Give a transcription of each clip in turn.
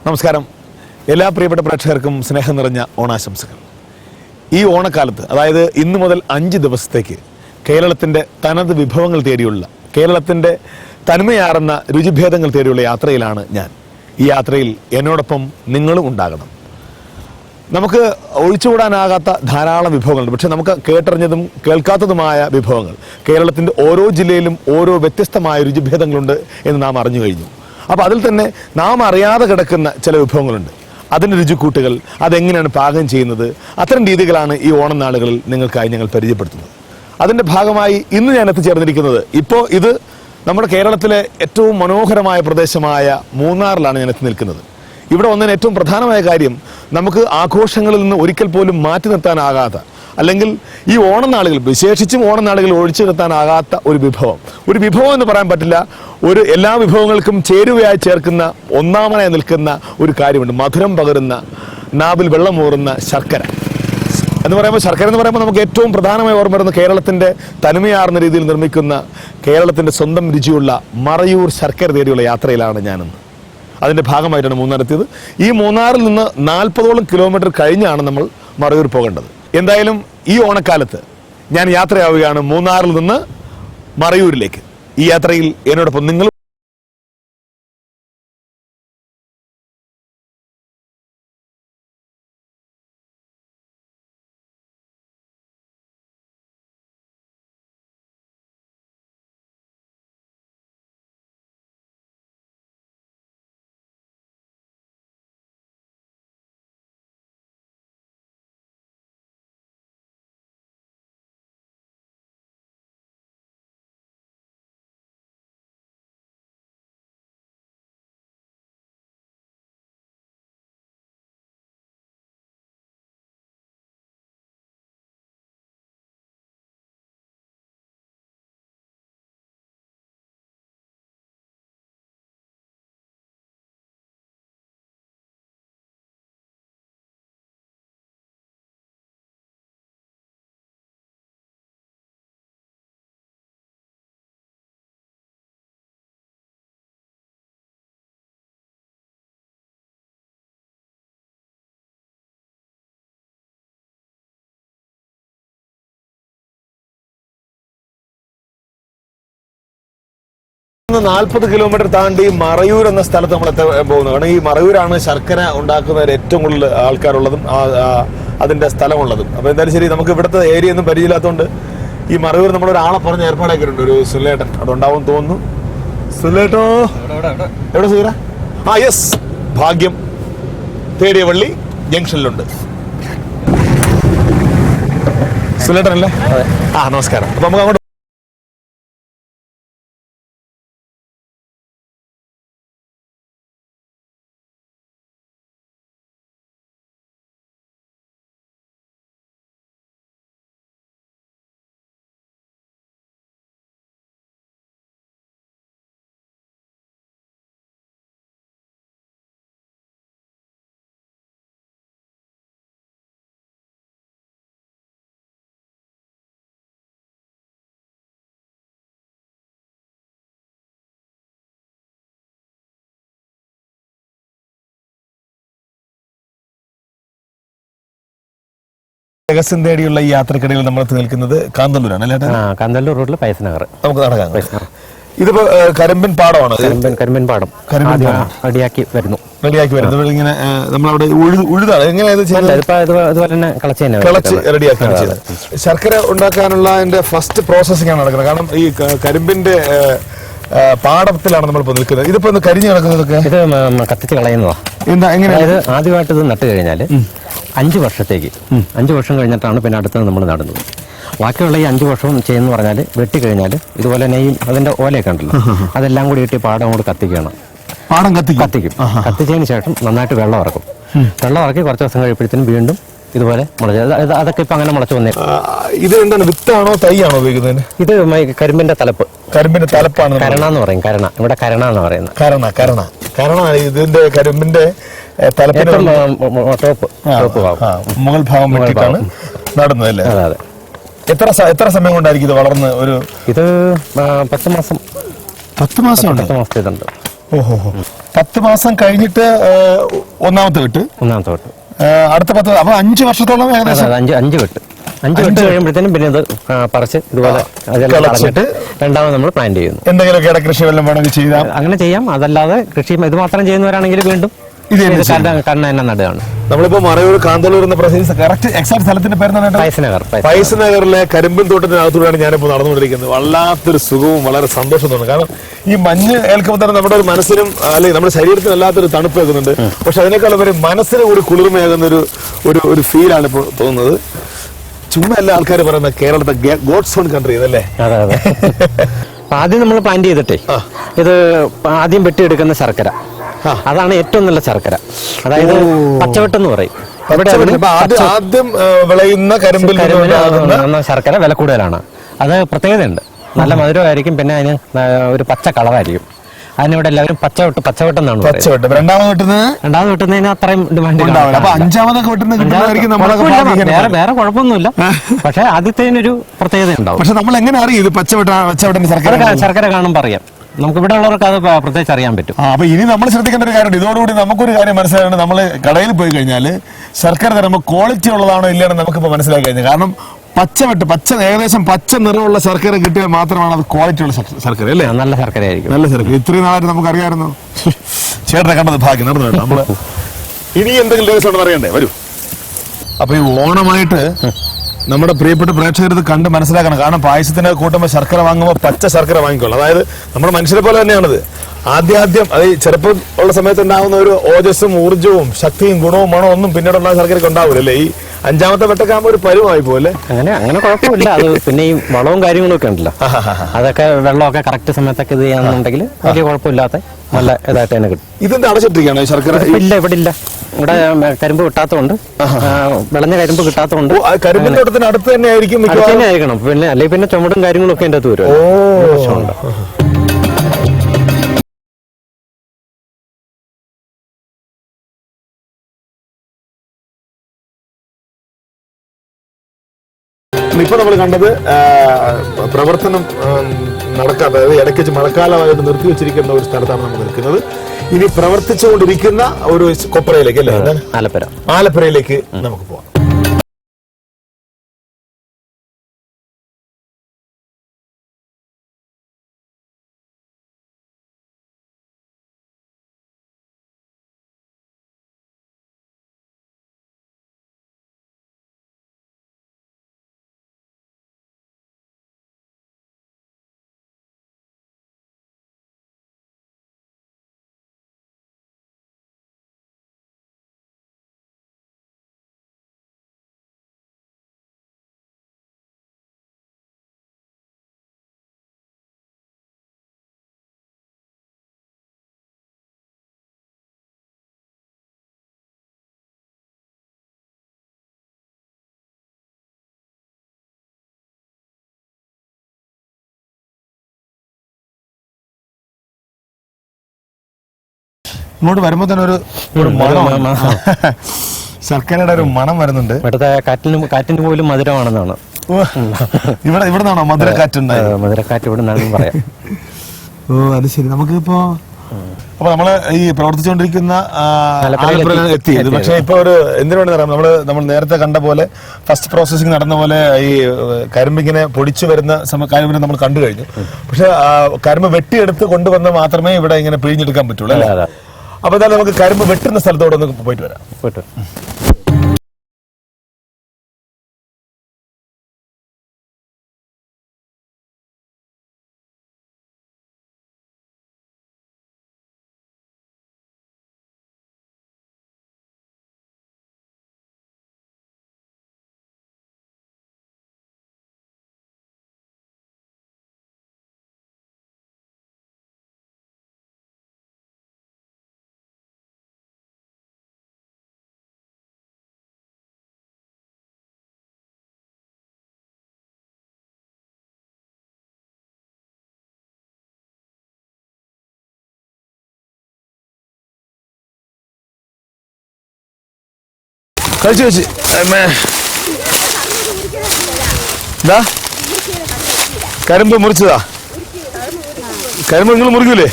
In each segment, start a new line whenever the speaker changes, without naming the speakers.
നമസ്കാരം. എല്ലാ പ്രിയപ്പെട്ട പ്രേക്ഷകർക്കും സ്നേഹം നിറഞ്ഞ ഓണാശംസകൾ. ഈ ഓണക്കാലത്ത്, അതായത് ഇന്ന് മുതൽ 5 ദിവസത്തേക്ക് കേരളത്തിൻ്റെ തനത് വിഭവങ്ങൾ തേടിയുള്ള, കേരളത്തിൻ്റെ തനിമയാർന്ന രുചിഭേദങ്ങൾ തേടിയുള്ള യാത്രയിലാണ് ഞാൻ. ഈ യാത്രയിൽ എന്നോടൊപ്പം നിങ്ങളും ഉണ്ടാകണം. നമുക്ക് ഒഴിച്ചുകൂടാനാകാത്ത ധാരാളം വിഭവങ്ങളുണ്ട്. പക്ഷെ നമുക്ക് കേട്ടറിഞ്ഞതും കേൾക്കാത്തതുമായ വിഭവങ്ങൾ, കേരളത്തിൻ്റെ ഓരോ ജില്ലയിലും ഓരോ വ്യത്യസ്തമായ രുചിഭേദങ്ങളുണ്ട് എന്ന് നാം അറിഞ്ഞു കഴിഞ്ഞു. അപ്പോൾ അതിൽ തന്നെ നാം അറിയാതെ കിടക്കുന്ന ചില വിഭവങ്ങളുണ്ട്. അതിൻ്റെ രുചിക്കൂട്ടുകൾ, അതെങ്ങനെയാണ് പാകം ചെയ്യുന്നത്, അത്തരം രീതികളാണ് ഈ ഓണം നാളുകളിൽ നിങ്ങൾക്കായി ഞങ്ങൾ പരിചയപ്പെടുത്തുന്നത്. അതിൻ്റെ ഭാഗമായി ഇന്ന് ഞാൻ എത്തിച്ചേർന്നിരിക്കുന്നത്, ഇപ്പോൾ ഇത് നമ്മുടെ കേരളത്തിലെ ഏറ്റവും മനോഹരമായ പ്രദേശമായ മൂന്നാറിലാണ് ഞാൻ എത്തി നിൽക്കുന്നത്. ഇവിടെ വന്നതിന് ഏറ്റവും പ്രധാനമായ കാര്യം, നമുക്ക് ആഘോഷങ്ങളിൽ നിന്ന് ഒരിക്കൽ പോലും മാറ്റി നിർത്താനാകാത്ത, അല്ലെങ്കിൽ ഈ ഓണനാളുകൾ, വിശേഷിച്ചും ഓണനാളുകൾ ഒഴിച്ചു നിർത്താനാകാത്ത ഒരു വിഭവം എന്ന് പറയാൻ പറ്റില്ല, എല്ലാ വിഭവങ്ങൾക്കും ചേരുവയായി ചേർക്കുന്ന, ഒന്നാമനായി നിൽക്കുന്ന ഒരു കാര്യമുണ്ട്. മധുരം പകരുന്ന, നാവിൽ വെള്ളമൂറുന്ന ശർക്കര എന്ന് പറയുമ്പോൾ നമുക്ക് ഏറ്റവും പ്രധാനമായി ഓർമ്മ വരുന്ന കേരളത്തിൻ്റെ തനിമയാർന്ന രീതിയിൽ നിർമ്മിക്കുന്ന, കേരളത്തിൻ്റെ സ്വന്തം രുചിയുള്ള മറയൂർ ശർക്കര തേടിയുള്ള യാത്രയിലാണ് ഞാനിന്ന്. അതിൻ്റെ ഭാഗമായിട്ടാണ് മൂന്നാറെത്തിയത്. ഈ മൂന്നാറിൽ നിന്ന് 40ഓളം കിലോമീറ്റർ കഴിഞ്ഞാണ് നമ്മൾ മറയൂർ പോകേണ്ടത്. എന്തായാലും ഈ ഓണക്കാലത്ത് ഞാൻ യാത്രയാവുകയാണ് മൂന്നാറിൽ നിന്ന് മറയൂരിലേക്ക്. ഈ യാത്രയിൽ എന്നോടൊപ്പം നിങ്ങൾ നിന്ന് 40 കിലോമീറ്റർ താണ്ടി മറയൂർ എന്ന സ്ഥലത്ത് നമ്മൾ എത്താൻ പോകുന്നത്. കാരണം ഈ മറയൂരാണ് ശർക്കര ഉണ്ടാക്കുന്നവർ ഏറ്റവും കൂടുതൽ ആൾക്കാരുള്ളതും അതിന്റെ സ്ഥലമുള്ളതും. അപ്പോൾ എന്തായാലും ശരി, നമുക്ക് ഇവിടുത്തെ ഏരിയ ഒന്നും പരിചയമില്ലാത്തതുകൊണ്ട് ഈ മറയൂർ നമ്മളൊരാളെ പറഞ്ഞ് ഏർപ്പാടാക്കിയിട്ടുണ്ട്, ഒരു സുല്ലേട്ടൻ. അവിടെ ഉണ്ടാവും തോന്നുന്നു. സുല്ലേട്ടോ, എവിടെ സുഹൃ? യെസ്, ഭാഗ്യം തേടിയ വള്ളി ജംഗ്ഷനിലുണ്ട്. സുല്ലേട്ടൻ അല്ലേ? നമസ്കാരം. അപ്പൊ നമുക്ക് അങ്ങോട്ട് രഹസ്യം തേടിയുള്ള ഈ യാത്രക്കിടയിൽ നമ്മൾ നിൽക്കുന്നത് കാന്തല്ലൂരാണ് അല്ലേ?
കാന്തല്ലൂർ റോഡിൽ പൈസനഗർ. നമുക്ക് നടക്കാം.
ഇതിപ്പോ കരിമ്പൻ പാടമാണ്.
കരിമ്പൻ പാടം റെഡിയാക്കി വരുന്നു.
ഇങ്ങനെ നമ്മളവിടെ ഉഴുതാണ്. എങ്ങനെയാണ്
ഇതുപോലെ തന്നെ
കിളച്ച് റെഡിയാക്കി ചെയ്തത്. ശർക്കര ഉണ്ടാക്കാനുള്ള അതിന്റെ ഫസ്റ്റ് പ്രോസസ്സിംഗ് ആണ് നടക്കുന്നത്. കാരണം ഈ കരിമ്പിന്റെ പാടത്തിലാണ് നമ്മളിപ്പോ നിൽക്കുന്നത്. ഇതിപ്പോ കരിഞ്ഞു കിടക്കുന്നതൊക്കെ
ഇത് കത്തിച്ച് കളയുന്നതാ.
എങ്ങനെയാണ്?
ആദ്യമായിട്ട് ഇത് നട്ട് കഴിഞ്ഞാൽ 5 വർഷത്തേക്ക്, 5 വർഷം കഴിഞ്ഞിട്ടാണ് പിന്നെ അടുത്തത് നമ്മൾ നടുന്നത്. ബാക്കിയുള്ള ഈ 5 വർഷം ചെയ്യുന്ന പറഞ്ഞാൽ വെട്ടിക്കഴിഞ്ഞാൽ ഇതുപോലെ നെയ്യും അതിന്റെ ഓലയൊക്കെ ഉണ്ടല്ലോ, അതെല്ലാം കൂടി ഇട്ട് പാടം അങ്ങോട്ട് കത്തിക്കണം.
പാടം കത്തിക്കും.
കത്തിച്ചതിന് ശേഷം നന്നായിട്ട് വെള്ളം ഇറക്കും. വെള്ളം ഇറക്കി കുറച്ച് ദിവസം കഴിയുമ്പോഴത്തേനും വീണ്ടും ഇതുപോലെ മുളച്ച്, അതൊക്കെ ഇപ്പൊ അങ്ങനെ മുളച്ചു വന്നേ.
ഇത് എന്താണ്, വിത്താണോ തൈയാണോ ഉപയോഗിക്കുന്നത്?
ഇത് കരിമ്പിന്റെ തലപ്പ്.
കരിമ്പിന്റെ തലപ്പാണ്
കരണ എന്ന് പറയും. ഇവിടെ കരണ എന്ന് പറയുന്നത്.
കരണ ഇതിന്റെ കരിമ്പിന്റെ തലപ്പിന്റെ മുകൾ ഭാഗം വെട്ടിയിട്ടാണ് നടുന്നത് അല്ലേ?
അതെ.
എത്ര സമയം കൊണ്ടായിരിക്കും ഇത് വളർന്ന്?
ഇത് 10 മാസം.
10 മാസം?
10 മാസത്തേതുണ്ട്.
ഓഹോ. 10 മാസം കഴിഞ്ഞിട്ട് ഒന്നാമത്തെ വെട്ട്, അടുത്ത 10, അപ്പൊ 5 വർഷത്തോളം ഏകദേശം.
5 വെട്ട് കഴിയുമ്പോഴത്തേനും പിന്നെ ഇത് പറിച്ച് ഇതുപോലെ കളഞ്ഞിട്ട് രണ്ടാമത് നമ്മൾ പ്ലാന്റ് ചെയ്യുന്നു.
എന്തെങ്കിലുമൊക്കെ ഇടകൃഷി വല്ലതും വേണമെങ്കിൽ ചെയ്യാം,
അങ്ങനെ ചെയ്യാം. അതല്ലാതെ കൃഷി ഇത് മാത്രം ചെയ്യുന്നവരാണെങ്കിൽ വീണ്ടും കണ്ണ തന്നെ നടുകയാണ്.
നമ്മളിപ്പോ മറയൂർ കാന്തല്ലൂർ എന്ന പ്രദേശം കറക്റ്റ് എക്സാക്ട് സ്ഥലത്തിന്റെ പേര് ഫൈസ്നഗറിലെ കരിമ്പിൻ തോട്ടത്തിനകത്തൂടെയാണ് ഞാനിപ്പോ നടന്നുകൊണ്ടിരിക്കുന്നത്. വല്ലാത്തൊരു സുഖവും വളരെ സന്തോഷവും തോന്നുന്നു. കാരണം ഈ മഞ്ഞ് ഏൽക്കുമ്പോൾ തന്നെ നമ്മുടെ ഒരു മനസ്സിനും അല്ലെങ്കിൽ നമ്മുടെ ശരീരത്തിനും വല്ലാത്തൊരു തണുപ്പ് ഏൽക്കുന്നുണ്ട്. പക്ഷെ അതിനേക്കാൾ ഒരു മനസ്സിന് ഒരു കുളിർമയാകുന്ന ഒരു ഫീലാണ് ഇപ്പോൾ തോന്നുന്നത്. ചുമ്മാ എല്ലാ ആൾക്കാർ പറയുന്നത് കേരളത്തെ ഗോഡ്സ് ഓൺ കൺട്രി എന്നല്ലേ?
ആദ്യം നമ്മൾ പ്ലാന്റ് ചെയ്തിട്ടേ ഇത് ആദ്യം വെട്ടിയെടുക്കുന്ന ശർക്കര, അതാണ് ഏറ്റവും നല്ല ശർക്കര. അതായത് പച്ചവെട്ടെന്ന് പറയും.
ആദ്യം വിളയുന്ന കരിമ്പിൽ
ശർക്കര വില കൂടുതലാണ്. അത് പ്രത്യേകതയുണ്ട്, നല്ല മധുരമായിരിക്കും. പിന്നെ അതിന് ഒരു പച്ച കളറായിരിക്കും. അതിനിവിടെ എല്ലാവരും പച്ചവെട്ടം എന്നാണ്. രണ്ടാമത് വെട്ടുന്നതിന് അത്രയും ഡിമാൻഡ്. വേറെ കുഴപ്പമൊന്നുമില്ല, പക്ഷെ ആദ്യത്തേനൊരു പ്രത്യേകത ഉണ്ടാവും.
പക്ഷെ നമ്മൾ എങ്ങനെ അറിയും ഇത് പച്ചവെട്ടം?
ശർക്കര കാണുമ്പോൾ അറിയാം. നമുക്ക് ഇവിടെ ഉള്ളവർക്ക് അത് പ്രത്യേകിച്ച് അറിയാൻ പറ്റും.
അപ്പൊ ഇനി നമ്മൾ ശ്രദ്ധിക്കേണ്ട ഒരു കാര്യമുണ്ട്. ഇതോടുകൂടി നമുക്കൊരു കാര്യം മനസ്സിലാകുന്നത്, നമ്മൾ കടയിൽ പോയി കഴിഞ്ഞാൽ ശർക്കര തരുമ്പോൾ ക്വാളിറ്റി ഉള്ളതാണോ ഇല്ലയോ നമുക്കിപ്പോൾ മനസ്സിലാക്കി കഴിഞ്ഞാൽ. കാരണം ഏകദേശം പച്ച നിറമുള്ള ശർക്കര കിട്ടിയാൽ മാത്രമാണ് അത് ക്വാളിറ്റി ഉള്ള ശർക്കര അല്ലേ?
നല്ല ശർക്കര ആയിരിക്കും.
നല്ല ശർക്കര. ഇത്രയും നാളായിട്ട് നമുക്ക് അറിയാമായിരുന്നു. ചേട്ടനെ കണ്ടത് ഭാഗ്യം നടന്നു കേട്ടോ. നമ്മള് ഇനി എന്തെങ്കിലും ദിവസം അറിയണ്ടേ? വരൂ. അപ്പൊ ഈ ഓണമായിട്ട് നമ്മുടെ പ്രിയപ്പെട്ട പ്രേക്ഷകർ ഇത് കണ്ട് മനസ്സിലാക്കണം. കാരണം പായസത്തിന് കൂട്ടുമ്പോൾ ശർക്കര വാങ്ങുമ്പോൾ പച്ച ശർക്കര വാങ്ങിക്കോളൂ. അതായത് നമ്മുടെ മനുഷ്യരെ പോലെ തന്നെയാണിത്. ആദ്യം അത് ചെറുപ്പം ഉള്ള സമയത്ത് ഉണ്ടാകുന്ന ഒരു ഓജസ്സും ഊർജ്ജവും ശക്തിയും ഗുണവും മണവും ഒന്നും പിന്നീടുള്ള ശർക്കരയ്ക്ക് ഉണ്ടാവില്ലല്ലേ? ഈ 5ാമത്തെ വെട്ടക്കാകുമ്പോൾ ഒരു പരുവായി പോലെ.
അങ്ങനെ കുഴപ്പമില്ല. അത് പിന്നെ ഈ വളവും കാര്യങ്ങളൊക്കെ ഉണ്ടല്ലോ, അതൊക്കെ വെള്ളമൊക്കെ കറക്റ്റ് സമയത്തൊക്കെ ഇത് ചെയ്യാന്നുണ്ടെങ്കിൽ വലിയ കുഴപ്പമില്ലാത്ത നല്ല ഇതായിട്ട് തന്നെ കിട്ടും.
ഇതെന്താ അടച്ചിട്ടിരിക്കുകയാണ് ശർക്കര?
ഇല്ല, ഇവിടെ ഇല്ല. ഇവിടെ കരിമ്പ് കിട്ടാത്തതുകൊണ്ട്, വിളഞ്ഞ കരിമ്പ് കിട്ടാത്തതുകൊണ്ട്
കരിമ്പിന്റെ തോട്ടത്തിന് അടുത്ത് തന്നെ
ആയിരിക്കണം. പിന്നെ അല്ലെങ്കിൽ പിന്നെ ചുമടും കാര്യങ്ങളും ഒക്കെ എന്റെ അകത്ത് വരും. പ്രശ്നമുണ്ട്.
ഇപ്പൊ നമ്മൾ കണ്ടത് പ്രവർത്തനം നടക്കാത്ത, അതായത് ഇടയ്ക്ക് വെച്ച് മഴക്കാലമായിട്ട് നിർത്തിവെച്ചിരിക്കുന്ന ഒരു സ്ഥലത്താണ് നമ്മൾ നിൽക്കുന്നത്. ഇനി പ്രവർത്തിച്ചുകൊണ്ടിരിക്കുന്ന ഒരു കൊപ്രയിലേക്ക് അല്ലേ? ആലപ്പുഴയിലേക്ക് നമുക്ക് പോവാം. ഇങ്ങോട്ട് വരുമ്പോ തന്നെ ഒരു മണം, ശർക്കരയുടെ ഒരു മണം വരുന്നുണ്ട്.
ഇവിടുത്തെ കാറ്റിന് പോലും മധുരമാണെന്നാണ്.
ഇവിടെ നിന്നാണോ മധുരക്കാറ്റുണ്ടായത്?
മധുരക്കാറ്റ് ഇവിടെ നിന്നാണെന്ന് പറയാം.
അത് ശരി. നമുക്കിപ്പോ അപ്പൊ നമ്മള് ഈ പ്രവർത്തിച്ചുകൊണ്ടിരിക്കുന്ന എത്തിയത്. പക്ഷെ ഇപ്പൊ ഒരു എന്തിനു വേണ്ടി നമ്മൾ നേരത്തെ കണ്ട പോലെ ഫസ്റ്റ് പ്രോസസ്സിംഗ് നടന്ന പോലെ ഈ കരിമ്പിങ്ങനെ പൊടിച്ചു വരുന്ന കരിമ്പിനെ നമ്മൾ കണ്ടു കഴിഞ്ഞു. പക്ഷെ കരിമ്പ് വെട്ടിയെടുത്ത് കൊണ്ടുവന്ന് മാത്രമേ ഇവിടെ ഇങ്ങനെ പിഴിഞ്ഞെടുക്കാൻ പറ്റുള്ളൂ അല്ലേ? അപ്പൊ എന്തായാലും നമുക്ക് കരിമ്പ് വെട്ടുന്ന സ്ഥലത്തോടെ ഒന്ന് പോയിട്ട് വരാം. കഴിച്ചു കരിമ്പ് മുറിച്ചതാ. കരിമ്പ് നിങ്ങൾ മുറിക്കൂലേ?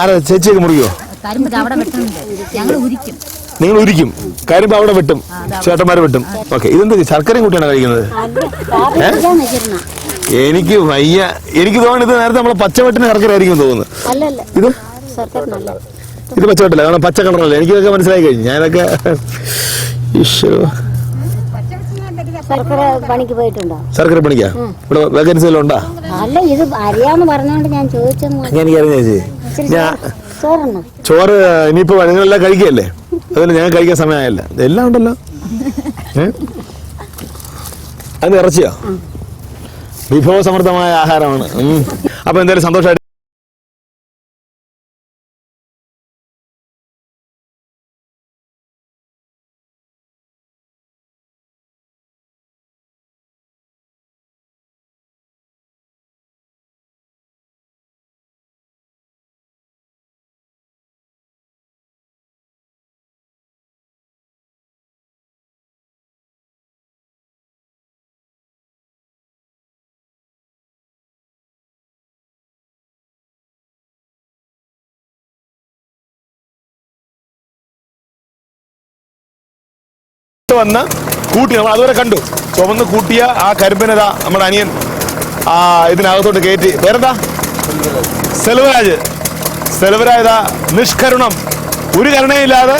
ആരാ ചേച്ചിയൊക്കെ മുറിയോ?
കരിമ്പ് അവിടെ വെട്ടുന്നുണ്ട്, ഞങ്ങൾ ഉരിക്കും.
നിങ്ങൾ ഉരിക്കും, കരിമ്പ് അവിടെ വെട്ടും, ചേട്ടന്മാര് വെട്ടും. ഓക്കെ, ഇതെന്ത് ശർക്കരയും കൂട്ടിയാണ് കഴിക്കുന്നത്? എനിക്ക് വയ്യ, എനിക്ക് തോന്നുന്നു ഇത് നേരത്തെ നമ്മളെ പച്ചവെട്ടിന് ശർക്കര ആയിരിക്കും തോന്നുന്നു. ഇത് ഇത് പച്ചവെട്ടല്ല, കാരണം പച്ച കളറല്ലേ. എനിക്കിതൊക്കെ മനസ്സിലായി കഴിഞ്ഞു. ഞാനൊക്കെ
ശർക്കര പണിക്ക് പോയിട്ടുണ്ടോ?
ശർക്കര പണിക്കാ? ഇവിടെ വേക്കൻസി വല്ലതും ഉണ്ടാ?
അല്ല, ഇത് അറിയാന്ന് പറഞ്ഞോണ്ട് ഞാൻ ചോദിച്ചെന്ന്.
എനിക്കറിയാം ചേച്ചി. ചോറ് ഇനിയിപ്പോ നിങ്ങളെല്ലാം കഴിക്കല്ലേ, അതുപോലെ ഞാൻ കഴിക്കാൻ സമയമായല്ല. എല്ലാം ഉണ്ടല്ലോ. അത് ഇറച്ചിയോ? വിഭവസമൃദ്ധമായ ആഹാരമാണ്. അപ്പൊ എന്തായാലും സന്തോഷമായിട്ട് വന്ന് കൂട്ടി നമ്മൾ അതുവരെ കണ്ടു. ചുവന്ന് കൂട്ടിയ ആ കരിമ്പിനതാ നമ്മുടെ അനിയൻ ഇതിനകത്തോട്ട് കയറ്റി. പേരെന്താ? സെൽവരാജ്. സെൽവരാജ് നിഷ്കരുണം, ഒരു കരുണയില്ലാതെ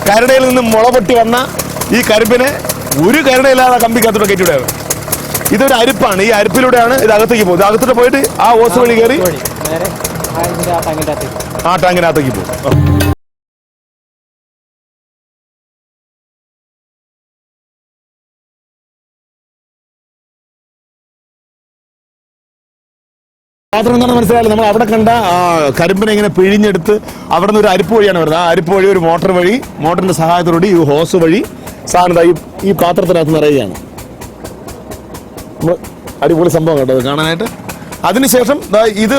കരുണയിൽ നിന്നും മുളപൊട്ടി വന്ന ഈ കരിമ്പിനെ ഒരു കരുണയില്ലാതെ കമ്പിക്കകത്തോട്ട് കയറ്റിവിടുകയാണ്. ഇതൊരു അരിപ്പാണ്. ഈ അരിപ്പിലൂടെയാണ് ഇത് അകത്തേക്ക് പോകുന്നത്. അകത്തോട്ട് പോയിട്ട് ആ ഓസ് വഴി കയറി ആ ടാങ്കിനകത്തേക്ക് പോകും. പാത്രം എന്താണ് മനസ്സിലായാലും നമ്മൾ അവിടെ കണ്ട കരിമ്പിനെ ഇങ്ങനെ പിഴിഞ്ഞെടുത്ത് അവിടെ നിന്ന് ഒരു അരിപ്പ് വഴിയാണ് വരുന്നത്. ആ അരിപ്പ് വഴി ഒരു മോട്ടർ വഴി, മോട്ടറിന്റെ സഹായത്തോടുകൂടി ഈ ഹോസ് വഴി സാധനം ഈ പാത്രത്തിനകത്ത് നിറയുകയാണ്. അടിപൊളി സംഭവം കേട്ടോ അത് കാണാനായിട്ട്. അതിനുശേഷം ഇത്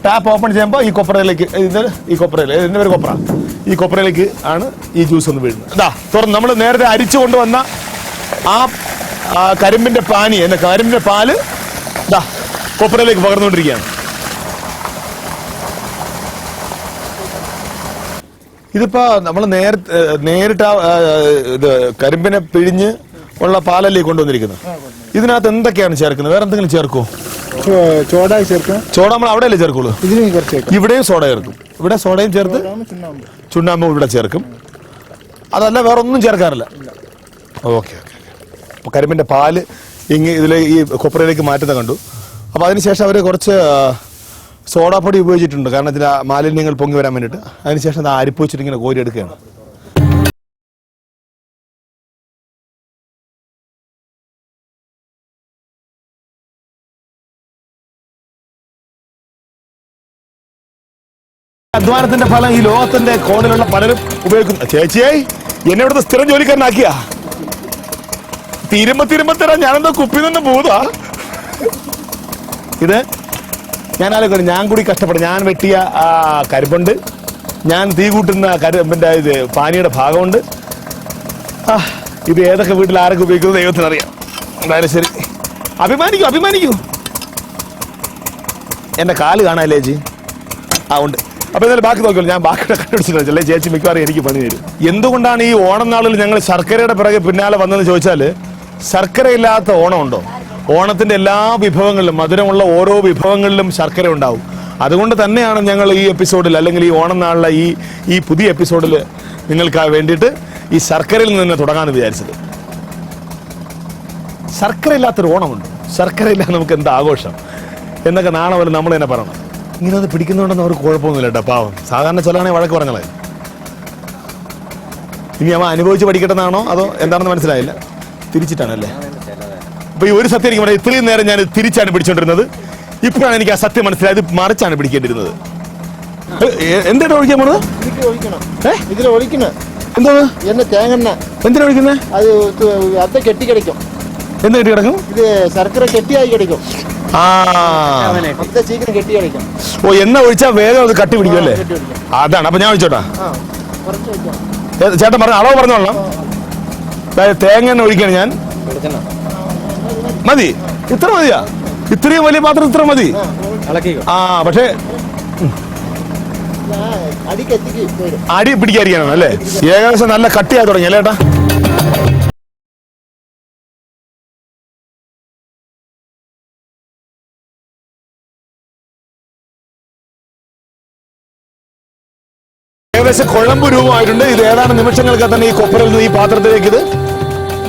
ടാപ്പ് ഓപ്പൺ ചെയ്യുമ്പോൾ ഈ കൊപ്രയിലേക്ക്, ഈ കൊപ്രയിൽ ഇതിന്റെ ഒരു കൊപ്ര, ഈ കൊപ്രയിലേക്ക് ആണ് ഈ ജ്യൂസ് ഒന്ന് വീഴുന്നത്. ഇതാ തുറന്ന് നമ്മൾ നേരത്തെ അരിച്ചു കൊണ്ടുവന്ന ആ കരിമ്പിന്റെ കരിമ്പിന്റെ പാല് ഇതാ കൊപ്രയിലേക്ക് പകർന്നുകൊണ്ടിരിക്കുകയാണ്. ഇതിപ്പോ നമ്മൾ നേരിട്ട് ഇത് കരിമ്പിനെ പിഴിഞ്ഞ് ഉള്ള പാലല്ലേ കൊണ്ടുവന്നിരിക്കുന്നത്. ഇതിനകത്ത് എന്തൊക്കെയാണ് ചേർക്കുന്നത്? വേറെ എന്തെങ്കിലും ചേർക്കുമോ?
സോഡ ചേർക്കും.
സോഡ നമ്മൾ അവിടെയല്ലേ ചേർക്കുള്ളൂ? ഇവിടെയും സോഡ ചേർക്കും. ഇവിടെ സോഡയും ചേർത്ത് ചുണ്ണാമ്പും ഇവിടെ ചേർക്കും. അതല്ല വേറെ ഒന്നും ചേർക്കാറില്ല. ഓക്കെ. അപ്പൊ കരിമ്പിന്റെ പാല് ഈ കൊപ്രയിലേക്ക് മാറ്റുന്ന കണ്ടു. അപ്പൊ അതിനുശേഷം അവർ കുറച്ച് സോഡാപ്പൊടി ഉപയോഗിച്ചിട്ടുണ്ട്, കാരണം ഇതിന്റെ മാലിന്യങ്ങൾ പൊങ്ങി വരാൻ വേണ്ടിയിട്ട്. അതിനുശേഷം അത് അരിപ്പ് വെച്ചിട്ട് ഇങ്ങനെ കോരി എടുക്കുകയാണ്. അധ്വാനത്തിന്റെ ഫലം ഈ ലോകത്തിന്റെ കോണിലുള്ള പലരും ഉപയോഗിക്കുന്നു. ചേച്ചിയായി എന്നെ ഇവിടുത്തെ സ്ഥിരം ജോലിക്കാരനാക്കിയ തിരുമ്പ തരാൻ ഞാനെന്തോ കുപ്പി നിന്ന് പോതാ. ഇത് ഞാൻ ആലോചിക്കണം, ഞാൻ കൂടി കഷ്ടപ്പെടും. ഞാൻ വെട്ടിയ കരിമ്പുണ്ട്, ഞാൻ തീ കൂട്ടുന്ന കരിമ്പിന്റെ ഇത് പാനിയുടെ ഭാഗമുണ്ട്. ഇത് ഏതൊക്കെ വീട്ടിൽ ആരൊക്കെ ഉപയോഗിക്കുന്നത് ദൈവത്തിനറിയാം. എന്തായാലും ശരി, അഭിമാനിക്കൂ. എന്റെ കാല് കാണാല്ലേ ചേച്ചി? ഉണ്ട്. അപ്പൊ എന്തായാലും ബാക്കി നോക്കിയോളൂ. ഞാൻ ബാക്കിയുടെ കണ്ടുപിടിച്ചിട്ടില്ല. ചേച്ചി മിക്കവാറും എനിക്ക് പണി തരും. എന്തുകൊണ്ടാണ് ഈ ഓണം നാളിൽ ഞങ്ങൾ ശർക്കരയുടെ പിറകെ പിന്നാലെ വന്നതെന്ന് ചോദിച്ചാൽ, ശർക്കരയില്ലാത്ത ഓണമുണ്ടോ? ഓണത്തിന്റെ എല്ലാ വിഭവങ്ങളിലും, മധുരമുള്ള ഓരോ വിഭവങ്ങളിലും ശർക്കര ഉണ്ടാവും. അതുകൊണ്ട് തന്നെയാണ് ഞങ്ങൾ ഈ എപ്പിസോഡിൽ, അല്ലെങ്കിൽ ഈ ഓണം നാളിലെ ഈ പുതിയ എപ്പിസോഡിൽ നിങ്ങൾക്ക് വേണ്ടിയിട്ട് ഈ ശർക്കരയിൽ നിന്ന് തുടങ്ങാമെന്ന് വിചാരിച്ചത്. ശർക്കര ഇല്ലാത്തൊരു ഓണമുണ്ട്, ശർക്കരയില്ലാതെ നമുക്ക് എന്താ ആഘോഷം എന്നൊക്കെ നാളെ പോലെ നമ്മൾ തന്നെ പറയണം. ഇങ്ങനെ അത് പിടിക്കുന്നുണ്ടെന്ന് അവർക്ക് കുഴപ്പമൊന്നുമില്ല കേട്ടോ, പാവം. സാധാരണ ചിലയാണെങ്കിൽ വഴക്ക് പറഞ്ഞത്. ഇനി അവ അനുഭവിച്ച് പഠിക്കട്ടെന്നാണോ അതോ എന്താണെന്ന് മനസ്സിലായില്ല. തിരിച്ചിട്ടാണല്ലേ? അപ്പൊ ഈ ഒരു സത്യം എനിക്ക് പറയാം, ഇത്രയും നേരം ഞാൻ തിരിച്ചാണ് പിടിച്ചോണ്ടിരുന്നത്. ഇപ്പോഴാണ് എനിക്ക് ആ സത്യം മനസ്സിലായത്, മറിച്ചാണ് പിടിക്കേണ്ടിരുന്നത്. എന്താണ് ഒഴിക്കാൻ പോണത്? എന്തോ
തേങ്ങ
എന്തിനാ ഒഴിക്കുന്നത്?
അത് കെട്ടി കിടക്കും.
എന്ത് കെട്ടി കിടക്കും?
ഇത് ശർക്കര കെട്ടിയായി കിടക്കും. കെട്ടി കിടക്കും.
ഓ, എണ്ണ ഒഴിച്ചാൽ വേഗം അത് കട്ടി പിടിക്കും അല്ലേ? അതാണ്. അപ്പൊ ഞാൻ ഒഴിച്ചോട്ടാ? ചേട്ടൻ പറഞ്ഞ അളവ് പറഞ്ഞോളാം. തേങ്ങ എണ്ണ ഒഴിക്കണം ഞാൻ. മതി? ഇത്ര മതിയാ? ഇത്രയും വലിയ പാത്രം ഇത്ര മതി? പക്ഷേ
അടിക്ക് എത്തിക്കും വരും.
അടി പിടിക്കാതിരിക്കാനാണ് അല്ലേ? ഏകദേശം നല്ല കട്ടിയായി തുടങ്ങി അല്ലേ ഏട്ടാ? ഏകദേശം കുഴമ്പ് രൂപമായിട്ടുണ്ട്. ഇത് ഏതാനും നിമിഷങ്ങൾക്ക് തന്നെ ഈ കൊപ്പരയിൽ നിന്ന് ഈ പാത്രത്തിലേക്ക് ഇത്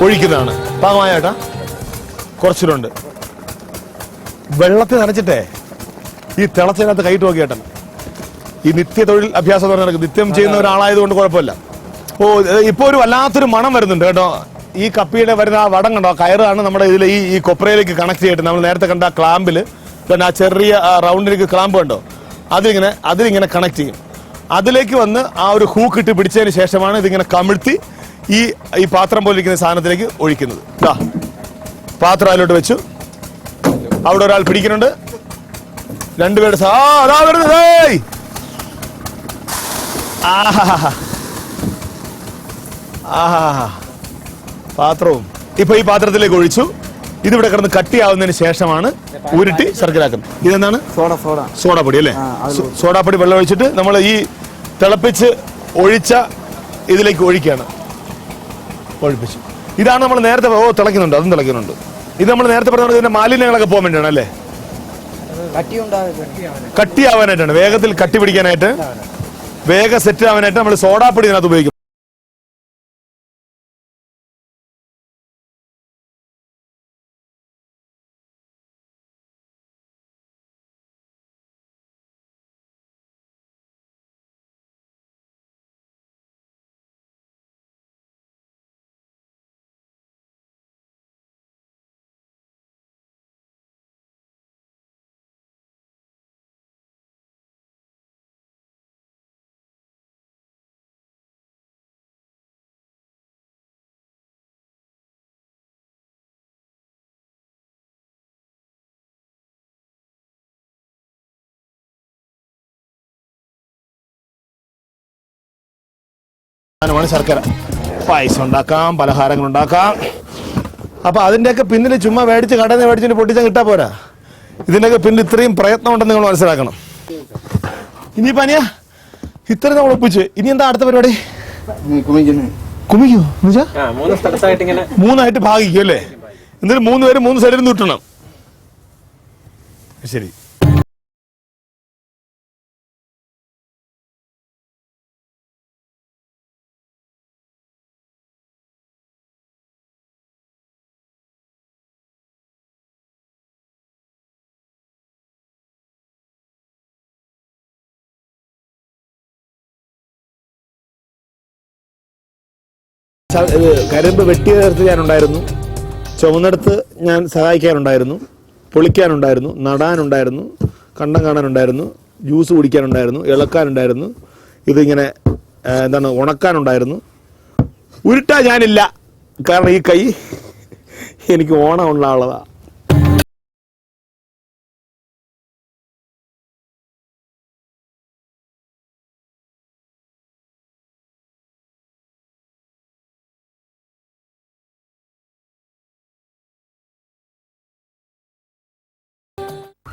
ഒഴിക്കുന്നതാണ്. പാകമായ ഏട്ടാ കുറച്ചിട്ടുണ്ട്. വെള്ളത്തിൽ നനച്ചിട്ടേ ഈ തിളച്ചതിനകത്ത് കൈയിട്ട് നോക്കിയേട്ടൻ. ഈ നിത്യ തൊഴിൽ അഭ്യാസം എന്ന് പറഞ്ഞാൽ നിത്യം ചെയ്യുന്ന ഒരാളായതുകൊണ്ട് കുഴപ്പമില്ല. ഓ ഇപ്പൊ ഒരു വല്ലാത്തൊരു മണം വരുന്നുണ്ട് കേട്ടോ. ഈ കപ്പിയുടെ വരുന്ന ആ വടം കണ്ടോ, കയറാണ് നമ്മുടെ ഇതിൽ ഈ കൊപ്രയിലേക്ക് കണക്ട് ചെയ്തിട്ട് നമ്മൾ നേരത്തെ കണ്ട ആ ക്ലാമ്പിൽ പിന്നെ ആ ചെറിയ റൗണ്ടിലേക്ക് ക്ലാമ്പ് കണ്ടോ, അതിലിങ്ങനെ കണക്ട് ചെയ്യും. അതിലേക്ക് വന്ന് ആ ഒരു ഹൂക്ക് ഇട്ട് പിടിച്ചതിന് ശേഷമാണ് ഇതിങ്ങനെ കമിഴ്ത്തി ഈ പാത്രം പോലെ ഇരിക്കുന്ന സാധനത്തിലേക്ക് ഒഴിക്കുന്നത്. പാത്രം അതിലോട്ട് വെച്ചു. അവിടെ ഒരാൾ പിടിക്കുന്നുണ്ട്. രണ്ടുപേരുടെ പാത്രവും ഇപ്പൊ ഈ പാത്രത്തിലേക്ക് ഒഴിച്ചു. ഇതിവിടെ കിടന്ന് കട്ടിയാവുന്നതിന് ശേഷമാണ് ഉരുട്ടി ശർക്കരാക്കുന്നത്. ഇതെന്താണ്? സോഡാപ്പൊടി അല്ലേ? സോഡാപ്പൊടി വെള്ളം ഒഴിച്ചിട്ട് നമ്മൾ ഈ തിളപ്പിച്ച് ഒഴിച്ച ഇതിലേക്ക് ഒഴിക്കുകയാണ്. ഒഴിപ്പിച്ചു. ഇതാണ് നമ്മൾ നേരത്തെ തിളയ്ക്കുന്നുണ്ട്, അതും തിളയ്ക്കുന്നുണ്ട്. ഇത് നമ്മൾ നേരത്തെ പറഞ്ഞ ഇതിന്റെ മാലിന്യങ്ങളൊക്കെ പോകാൻ വേണ്ടിയാണ് അല്ലേ? കട്ടിയാവാനായിട്ടാണ്, വേഗത്തിൽ കട്ടി പിടിക്കാനായിട്ട്, വേഗം സെറ്റ് ആവാനായിട്ട് നമ്മൾ സോഡാപ്പൊടി ഇതിനകത്ത് ഉപയോഗിക്കും. ശർക്കര പായസം ഉണ്ടാക്കാം, പലഹാരങ്ങൾ ഉണ്ടാക്കാം. അപ്പൊ അതിന്റെയൊക്കെ പിന്നിൽ ചുമ്മാ മേടിച്ച് കടയിൽ നിന്ന് മേടിച്ചിട്ട് പൊട്ടിച്ചാൽ കിട്ടാ പോരാ. ഇതിന്റെയൊക്കെ പിന്നിൽ ഇത്രയും പ്രയത്നം ഉണ്ടെന്ന് നിങ്ങൾ മനസ്സിലാക്കണം. ഇനിയിപ്പോ അനിയ ഇത്രയും നമ്മൾ ഒപ്പിച്ച് ഇനി എന്താ അടുത്ത പരിപാടി? കുമിക്കോ? മൂന്നായിട്ട് ഭാഗിക്കും അല്ലേ? എന്നിട്ട് 3 പേര് 3 സൈഡിൽ നിന്ന് കിട്ടണം. ശരി. കരിമ്പ് വെട്ടിയതിടത്ത് ഞാനുണ്ടായിരുന്നു, ചുമന്നിടത്ത് ഞാൻ സഹായിക്കാനുണ്ടായിരുന്നു, പൊളിക്കാനുണ്ടായിരുന്നു, നടാനുണ്ടായിരുന്നു, കണ്ടം കാണാനുണ്ടായിരുന്നു, ജ്യൂസ് കുടിക്കാനുണ്ടായിരുന്നു, ഇളക്കാനുണ്ടായിരുന്നു, ഇതിങ്ങനെ ഉണക്കാനുണ്ടായിരുന്നു. ഉരുട്ടാൻ ഞാനില്ല, കാരണം ഈ കൈ എനിക്ക് ഓണം ഉള്ളതാ.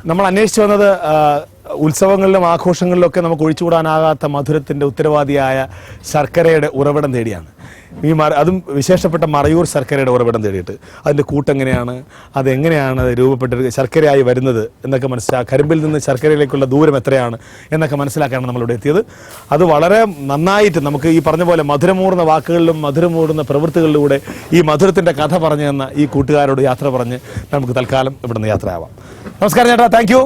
നമ്മൾ അന്വേഷിച്ചു വന്നത് ഉത്സവങ്ങളിലും ആഘോഷങ്ങളിലൊക്കെ നമുക്ക് ഒഴിച്ചുകൂടാനാകാത്ത മധുരത്തിൻ്റെ ഉത്തരവാദിയായ ശർക്കരയുടെ ഉറവിടം തേടിയാണ്. അതും വിശേഷപ്പെട്ട മറയൂർ ശർക്കരയുടെ ഉറവിടം തേടിയിട്ട് അതിൻ്റെ കൂട്ടെങ്ങനെയാണ്, അതെങ്ങനെയാണ് രൂപപ്പെട്ടത്, ശർക്കരയായി വരുന്നത് എന്നൊക്കെ കരിമ്പിൽ നിന്ന് ശർക്കരയിലേക്കുള്ള ദൂരം എത്രയാണ് എന്നൊക്കെ മനസ്സിലാക്കാനാണ് നമ്മളിവിടെ എത്തിയത്. അത് വളരെ നന്നായിട്ട് നമുക്ക് ഈ പറഞ്ഞ പോലെ മധുരമൂർന്ന വാക്കുകളിലും മധുരമൂർന്ന പ്രവൃത്തികളിലൂടെ ഈ മധുരത്തിൻ്റെ കഥ പറഞ്ഞു തന്ന ഈ കൂട്ടുകാരോട് യാത്ര പറഞ്ഞ് നമുക്ക് തൽക്കാലം ഇവിടുന്ന് യാത്രയാവാം. നമസ്കാരം ചേട്ടാ, താങ്ക് യു.